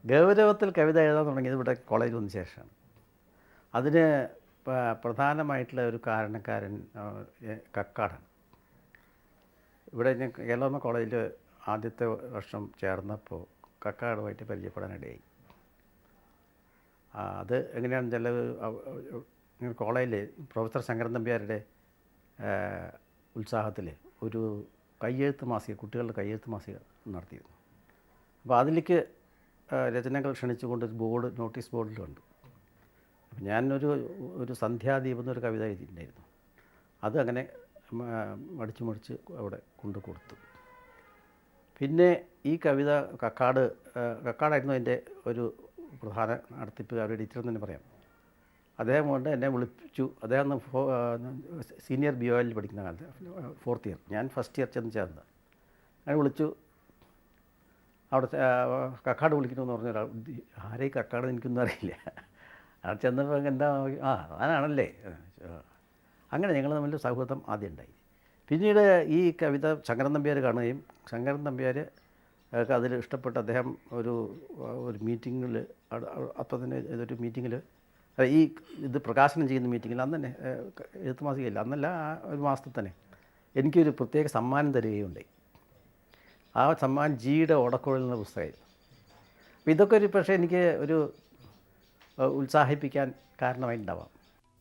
ഗൗരവത്തിൽ കവിത എഴുതാൻ തുടങ്ങിയത് ഇവിടെ കോളേജിൽ വന്ന ശേഷമാണ്. അതിന് പ്രധാനമായിട്ടുള്ള ഒരു കാരണക്കാരൻ കക്കാടാണ്. ഇവിടെ ഞാൻ കേരള കോളേജിൽ ആദ്യത്തെ വർഷം ചേർന്നപ്പോൾ കക്കാടുമായിട്ട് പരിചയപ്പെടാനിടയായി. അത് എങ്ങനെയാണെന്ന് വെച്ചാൽ കോളേജിൽ പ്രൊഫസർ ശങ്കരൻ നമ്പ്യാരുടെ ഉത്സാഹത്തിൽ ഒരു കയ്യെഴുത്ത് മാസിക, കുട്ടികളുടെ കയ്യെഴുത്ത് മാസിക നടത്തിയിരുന്നു. അപ്പോൾ അതിലേക്ക് രചനകൾ ക്ഷണിച്ചുകൊണ്ട് ഒരു ബോർഡ്, നോട്ടീസ് ബോർഡിൽ കണ്ടു. അപ്പം ഞാനൊരു സന്ധ്യാദീപം എന്നൊരു കവിത എഴുതിയിട്ടുണ്ടായിരുന്നു. അത് അങ്ങനെ മടിച്ച് അവിടെ കൊണ്ടു കൊടുത്തു. പിന്നെ ഈ കവിത കക്കാടായിരുന്നു എൻ്റെ ഒരു പ്രധാന നടത്തിപ്പുകാരുടെ എഡിറ്റർ എന്ന് തന്നെ പറയാം. അദ്ദേഹം കൊണ്ട് എന്നെ വിളിച്ചു. അദ്ദേഹം സീനിയർ BOL പഠിക്കുന്ന കാലത്ത്, 4th ഇയർ, ഞാൻ ഫസ്റ്റ് ഇയർ ചെന്ന് ചേർന്നത്. അങ്ങനെ വിളിച്ചു. അവിടെ കക്കാട് വിളിക്കണമെന്ന് പറഞ്ഞ ഒരാൾ, ആരെയും കക്കാട് എനിക്കൊന്നും അറിയില്ല. അവിടെ ചെന്നപ്പോൾ എന്താ, അതാണല്ലേ. അങ്ങനെ ഞങ്ങൾ തമ്മിൽ സൗഹൃദം ആദ്യം ഉണ്ടായി. പിന്നീട് ഈ കവിത ശങ്കരൻ നമ്പ്യാർ കാണുകയും ശങ്കരൻ നമ്പ്യാർ അതിൽ ഇഷ്ടപ്പെട്ട് അദ്ദേഹം ഒരു മീറ്റിങ്ങിൽ, അപ്പോൾ തന്നെ ഇതൊരു മീറ്റിങ്ങിൽ, ഇത് പ്രകാശനം ചെയ്യുന്ന മീറ്റിങ്ങിൽ, അന്ന് തന്നെ എഴുത്ത് മാസികയില്ല, അന്നല്ല, ഒരു മാസത്തിൽ തന്നെ എനിക്കൊരു പ്രത്യേക സമ്മാനം തരികയുണ്ടായി. ആ സമ്മാനം ജിയുടെ ഓടക്കുഴൽ എന്ന പുസ്തകമായിരുന്നു. അപ്പോൾ ഇതൊക്കെ പക്ഷേ എനിക്ക് ഒരു ഉത്സാഹിപ്പിക്കാൻ കാരണമായിട്ടുണ്ടാവാം.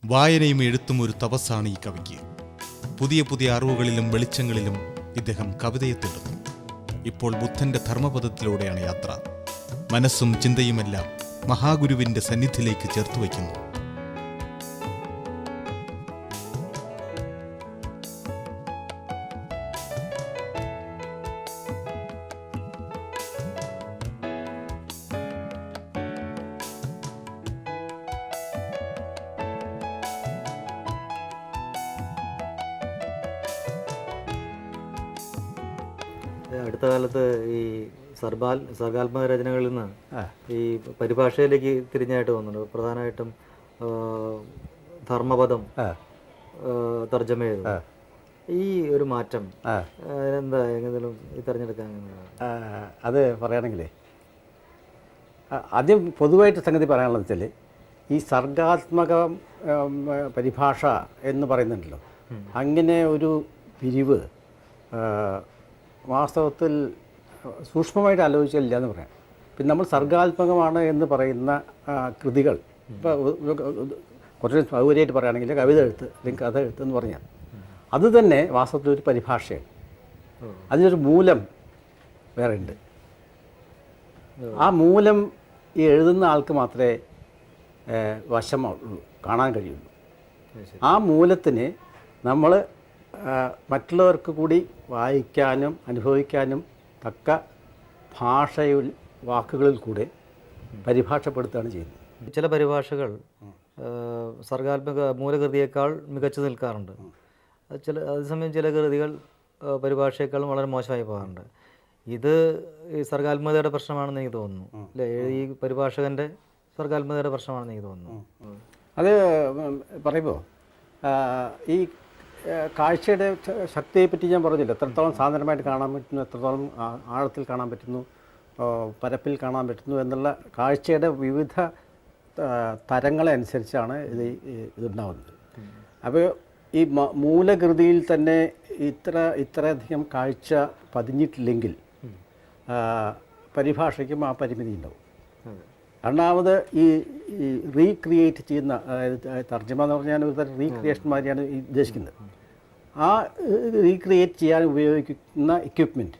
വായനയും എഴുത്തും ഒരു തപസ്സാണ് ഈ കവിക്ക്. പുതിയ പുതിയ അറിവുകളിലും വെളിച്ചങ്ങളിലും ഇദ്ദേഹം കവിതയെ തേടുന്നു. ഇപ്പോൾ ബുദ്ധന്റെ ധർമ്മപദത്തിലൂടെയാണ് യാത്ര. മനസ്സും ചിന്തയുമെല്ലാം മഹാഗുരുവിന്റെ സന്നിധിയിലേക്ക് ചേർത്ത് വയ്ക്കുന്നു. അടുത്ത കാലത്ത് ഈ സർഗാത്മക രചനകളിൽ നിന്ന് ഈ പരിഭാഷയിലേക്ക് തിരിഞ്ഞായിട്ട് വന്നിട്ടുണ്ട്. പ്രധാനമായിട്ടും ധർമ്മപദം തർജ്ജമ ചെയ്തു. ഈ ഒരു മാറ്റം എന്താ എങ്ങനെയും ഈ തിരഞ്ഞെടുക്കാൻ? അത് പറയുകയാണെങ്കിലേ, ആദ്യം പൊതുവായിട്ട് സംഗതി പറയാനുള്ളത് വെച്ചാൽ, ഈ സർഗാത്മക പരിഭാഷ എന്ന് പറയുന്നുണ്ടല്ലോ, അങ്ങനെ ഒരു പിരിവ് വാസ്തവത്തിൽ സൂക്ഷ്മമായിട്ട് ആലോചിച്ചില്ല എന്ന് പറയാം. പിന്നെ നമ്മൾ സർഗാത്മകമാണ് എന്ന് പറയുന്ന കൃതികൾ, ഇപ്പോൾ കുറച്ച് സൗകര്യമായിട്ട് പറയുകയാണെങ്കിൽ കവിത എഴുത്ത് അല്ലെങ്കിൽ കഥ എഴുത്ത് എന്ന് പറഞ്ഞാൽ അത് തന്നെ വാസ്തവത്തിൽ ഒരു പരിഭാഷയാണ്. അതിനൊരു മൂലം വേറെ ഉണ്ട്. ആ മൂലം ഈ എഴുതുന്ന ആൾക്ക് മാത്രമേ വശമുള്ളൂ, കാണാൻ കഴിയുള്ളൂ. ആ മൂലത്തിന് നമ്മൾ മറ്റുള്ളവർക്ക് കൂടി വായിക്കാനും അനുഭവിക്കാനും തക്ക ഭാഷയിൽ, വാക്കുകളിൽ കൂടെ പരിഭാഷപ്പെടുത്തുകയാണ് ചെയ്യുന്നത്. ചില പരിഭാഷകൾ സർഗാത്മക മൂലകൃതിയേക്കാൾ മികച്ചു നിൽക്കാറുണ്ട്. അതേസമയം ചില കൃതികൾ പരിഭാഷയേക്കാളും വളരെ മോശമായി പോകാറുണ്ട്. ഇത് ഈ സർഗാത്മകതയുടെ പ്രശ്നമാണെന്ന് എനിക്ക് തോന്നുന്നു, അല്ലേ? ഈ പരിഭാഷകൻ്റെ സർഗാത്മകതയുടെ പ്രശ്നമാണെന്ന് എനിക്ക് തോന്നുന്നു. അത് പറയുമ്പോൾ ഈ കാഴ്ചയുടെ ശക്തിയെപ്പറ്റി ഞാൻ പറഞ്ഞില്ല. എത്രത്തോളം സാധാരണമായിട്ട് കാണാൻ പറ്റുന്നു, എത്രത്തോളം ആഴത്തിൽ കാണാൻ പറ്റുന്നു, പരപ്പിൽ കാണാൻ പറ്റുന്നു എന്നുള്ള കാഴ്ചയുടെ വിവിധ തരങ്ങളെ അനുസരിച്ചാണ് ഇതുണ്ടാവുന്നത്. അപ്പോൾ ഈ മൂലകൃതിയിൽ തന്നെ ഇത്രയധികം കാഴ്ച പതിഞ്ഞിട്ടില്ലെങ്കിൽ പരിഭാഷയ്ക്കും ആ പരിമിതി ഉണ്ടാവും. രണ്ടാമത് ഈ റീക്രിയേറ്റ് ചെയ്യുന്ന, അതായത് തർജ്ജമ എന്ന് പറഞ്ഞാൽ ഒരു തരം റീക്രിയേഷൻ മാതിരിയാണ് ഉദ്ദേശിക്കുന്നത്. ആ റീക്രിയേറ്റ് ചെയ്യാൻ ഉപയോഗിക്കുന്ന എക്യുപ്മെൻറ്റ്,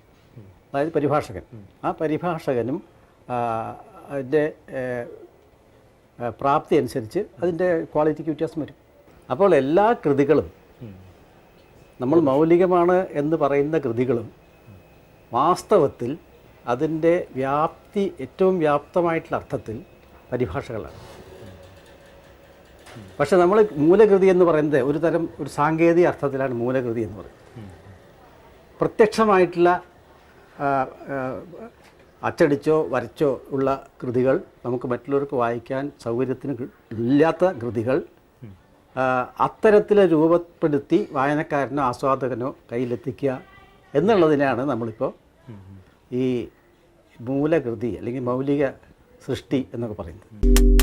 അതായത് പരിഭാഷകൻ, ആ പരിഭാഷകനും അതിൻ്റെ പ്രാപ്തി അനുസരിച്ച് അതിൻ്റെ ക്വാളിറ്റിക്ക് വ്യത്യാസം വരും. അപ്പോൾ എല്ലാ കൃതികളും, നമ്മൾ മൗലികമാണ് എന്ന് പറയുന്ന കൃതികളും വാസ്തവത്തിൽ അതിൻ്റെ വ്യാപ്തി, ഏറ്റവും വ്യാപ്തമായിട്ടുള്ള അർത്ഥത്തിൽ പരിഭാഷകളാണ്. പക്ഷെ നമ്മൾ മൂലകൃതി എന്ന് പറയുന്നത് ഒരു സാങ്കേതിക അർത്ഥത്തിലാണ് മൂലകൃതി എന്ന് പറയുന്നത്. പ്രത്യക്ഷമായിട്ടുള്ള അച്ചടിച്ചോ വരച്ചോ ഉള്ള കൃതികൾ, നമുക്ക് മറ്റുള്ളവർക്ക് വായിക്കാൻ സൗകര്യത്തിന് ഇല്ലാത്ത കൃതികൾ അത്തരത്തിൽ രൂപപ്പെടുത്തി വായനക്കാരനോ ആസ്വാദകനോ കയ്യിലെത്തിക്കുക എന്നുള്ളതിനാണ് നമ്മളിപ്പോൾ ഈ മൂലകൃതി അല്ലെങ്കിൽ മൗലിക സൃഷ്ടി എന്നൊക്കെ പറയുന്നത്.